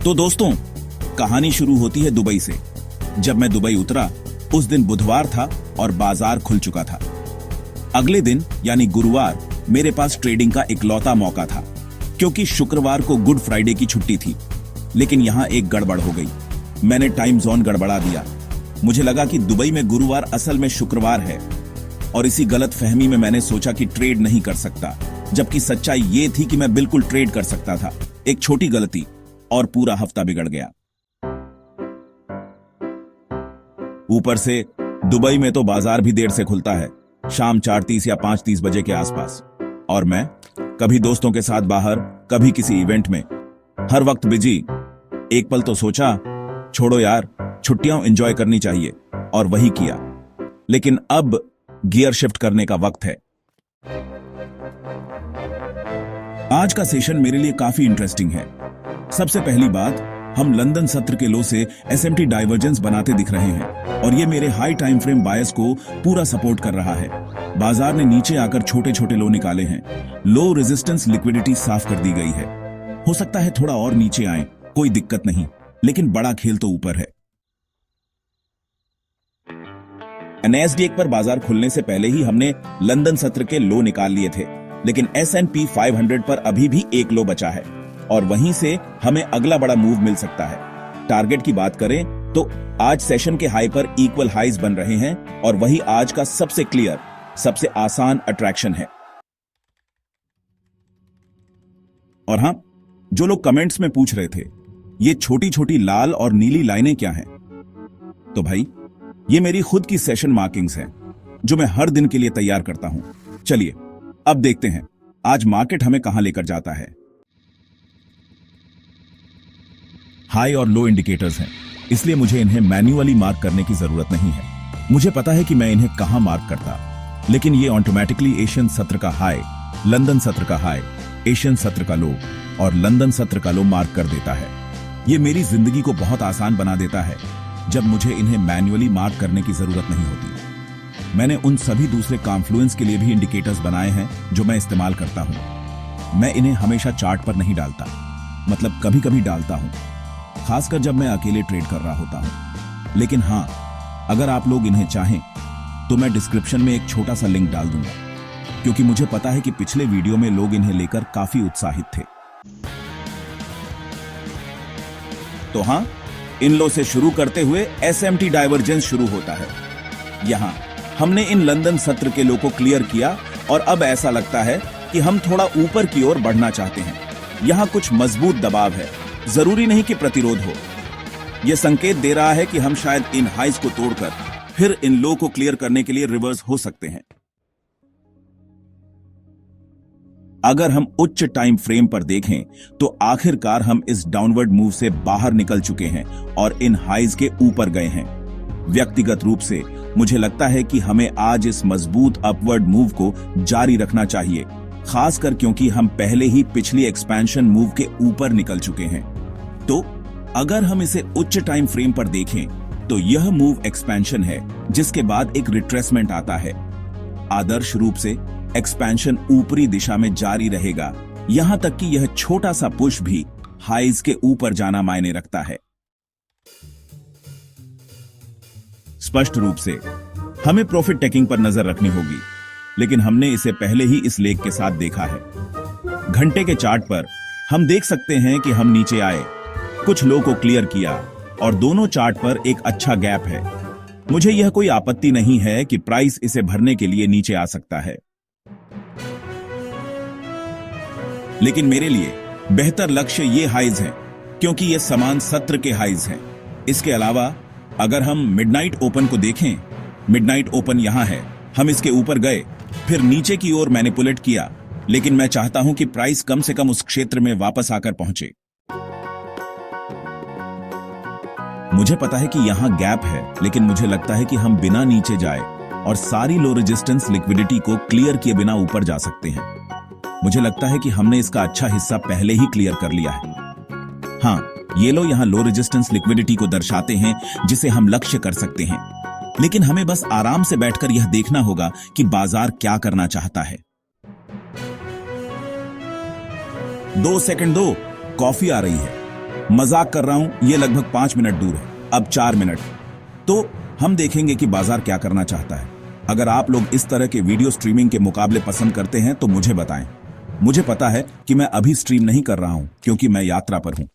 तो दोस्तों, कहानी शुरू होती है दुबई से। जब मैं दुबई उतरा, उस दिन बुधवार था और बाजार खुल चुका था। अगले दिन यानी गुरुवार मेरे पास ट्रेडिंग का इकलौता मौका था, क्योंकि शुक्रवार को गुड फ्राइडे की छुट्टी थी। लेकिन यहां एक गड़बड़ हो गई। मैंने टाइम जोन गड़बड़ा दिया। मुझे लगा कि दुबई में गुरुवार असल में शुक्रवार है, और इसी गलत फहमी में मैंने सोचा कि ट्रेड नहीं कर सकता, जबकि सच्चाई ये थी कि मैं बिल्कुल ट्रेड कर सकता था। एक छोटी गलती और पूरा हफ्ता बिगड़ गया। ऊपर से दुबई में तो बाजार भी देर से खुलता है, शाम 4:30 या 5:30 बजे के आसपास। और मैं कभी दोस्तों के साथ बाहर, कभी किसी इवेंट में, हर वक्त बिजी। एक पल तो सोचा, छोड़ो यार, छुट्टियां एंजॉय करनी चाहिए, और वही किया। लेकिन अब गियर शिफ्ट करने का वक्त है। आज का सेशन मेरे लिए काफी इंटरेस्टिंग है। सबसे पहली बात, हम लंदन सत्र के लो से एसएमटी डाइवर्जेंस बनाते दिख रहे हैं, और ये मेरे हाई टाइम फ्रेम बायस को पूरा सपोर्ट कर रहा है। बाजार ने नीचे आकर छोटे छोटे लो निकाले हैं। लो रेजिस्टेंस लिक्विडिटी साफ कर दी गई है। हो सकता है थोड़ा और नीचे आए, कोई दिक्कत नहीं, लेकिन बड़ा खेल तो ऊपर है। नैस्डैक पर बाजार खुलने से पहले ही हमने लंदन सत्र के लो निकाल लिए थे, लेकिन S&P 500 पर अभी भी एक लो बचा है, और वहीं से हमें अगला बड़ा मूव मिल सकता है। टारगेट की बात करें तो आज सेशन के हाई पर इक्वल हाइज बन रहे हैं, और वही आज का सबसे क्लियर, सबसे आसान अट्रैक्शन है। और हां, जो लोग कमेंट्स में पूछ रहे थे ये छोटी छोटी लाल और नीली लाइनें क्या हैं, तो भाई ये मेरी खुद की सेशन मार्किंग्स हैं, जो मैं हर दिन के लिए तैयार करता हूं। चलिए अब देखते हैं आज मार्केट हमें कहां लेकर जाता है। हाई और लो इंडिकेटर्स हैं, इसलिए मुझे इन्हें मैन्युअली मार्क करने की जरूरत नहीं है। मुझे पता है कि मैं इन्हें कहां मार्क करता, लेकिन ये ऑटोमेटिकली एशियन सत्र का हाई, लंदन सत्र का हाई, एशियन सत्र का लो और लंदन सत्र का लो मार्क कर देता है। ये मेरी जिंदगी को बहुत आसान बना देता है, जब मुझे इन्हें मैन्युअली मार्क करने की जरूरत नहीं होती। मैंने उन सभी दूसरे कॉन्फ्लुएंस के लिए भी इंडिकेटर्स बनाए हैं जो मैं इस्तेमाल करता हूं। मैं इन्हें हमेशा चार्ट पर नहीं डालता, मतलब कभी कभी डालता हूं, खासकर जब मैं अकेले ट्रेड कर रहा होता हूं। लेकिन हां, अगर आप लोग इन्हें चाहें तो मैं डिस्क्रिप्शन में एक छोटा सा लिंक डाल दूंगा, क्योंकि मुझे पता है कि पिछले वीडियो में लोग इन्हें लेकर काफी उत्साहित थे। तो हां, इन लो से शुरू करते हुए एसएमटी डाइवर्जेंस शुरू होता है। यहां हमने इन लंदन सत्र के लो को क्लियर किया, और अब ऐसा लगता है कि हम थोड़ा ऊपर की ओर बढ़ना चाहते हैं। यहां कुछ मजबूत दबाव है, जरूरी नहीं कि प्रतिरोध हो। यह संकेत दे रहा है कि हम शायद इन हाइज को तोड़कर फिर इन लो को क्लियर करने के लिए रिवर्स हो सकते हैं। अगर हम उच्च टाइम फ्रेम पर देखें तो आखिरकार हम इस डाउनवर्ड मूव से बाहर निकल चुके हैं और इन हाइज के ऊपर गए हैं। व्यक्तिगत रूप से मुझे लगता है कि हमें आज इस मजबूत अपवर्ड मूव को जारी रखना चाहिए, खासकर क्योंकि हम पहले ही पिछली एक्सपेंशन मूव के ऊपर निकल चुके हैं। तो अगर हम इसे उच्च टाइम फ्रेम पर देखें तो यह मूव एक्सपेंशन है, जिसके बाद एक रिट्रेसमेंट आता है। आदर्श रूप से एक्सपेंशन ऊपरी दिशा में जारी रहेगा, यहां तक कि यह छोटा सा पुश भी हाइज के ऊपर जाना मायने रखता है। स्पष्ट रूप से हमें प्रॉफिट टेकिंग पर नजर रखनी होगी, लेकिन हमने इसे पहले ही इस लेख के साथ देखा है। घंटे के चार्ट पर हम देख सकते हैं कि हम नीचे आए, कुछ लो को क्लियर किया, और दोनों चार्ट पर एक अच्छा गैप है। मुझे यह कोई आपत्ति नहीं है कि प्राइस इसे भरने के लिए नीचे आ सकता है, लेकिन मेरे लिए बेहतर लक्ष्य ये हाइज हैं, क्योंकि ये समान सत्र के हाइज हैं। इसके अलावा अगर हम मिडनाइट ओपन को देखें, मिडनाइट ओपन यहां है, हम इसके ऊपर गए, फिर नीचे की ओर मैनिपुलेट किया, लेकिन मैं चाहता हूं कि प्राइस कम से कम उस क्षेत्र में वापस आकर पहुंचे। मुझे पता है कि यहां गैप है, लेकिन मुझे लगता है कि हम बिना नीचे जाए और सारी लो रेजिस्टेंस लिक्विडिटी को क्लियर किए बिना ऊपर जा सकते हैं। मुझे लगता है कि हमने इसका अच्छा हिस्सा पहले ही क्लियर कर लिया है। हां, ये लो यहां लो रेजिस्टेंस लिक्विडिटी को दर्शाते हैं, जिसे हम लक्ष्य कर सकते हैं, लेकिन हमें बस आराम से बैठकर यह देखना होगा कि बाजार क्या करना चाहता है। 2 सेकंड दो, कॉफी आ रही है। मजाक कर रहा हूं, ये लगभग 5 मिनट दूर है, अब 4 मिनट। तो हम देखेंगे कि बाजार क्या करना चाहता है। अगर आप लोग इस तरह के वीडियो स्ट्रीमिंग के मुकाबले पसंद करते हैं तो मुझे बताएं। मुझे पता है कि मैं अभी स्ट्रीम नहीं कर रहा हूं क्योंकि मैं यात्रा पर हूं।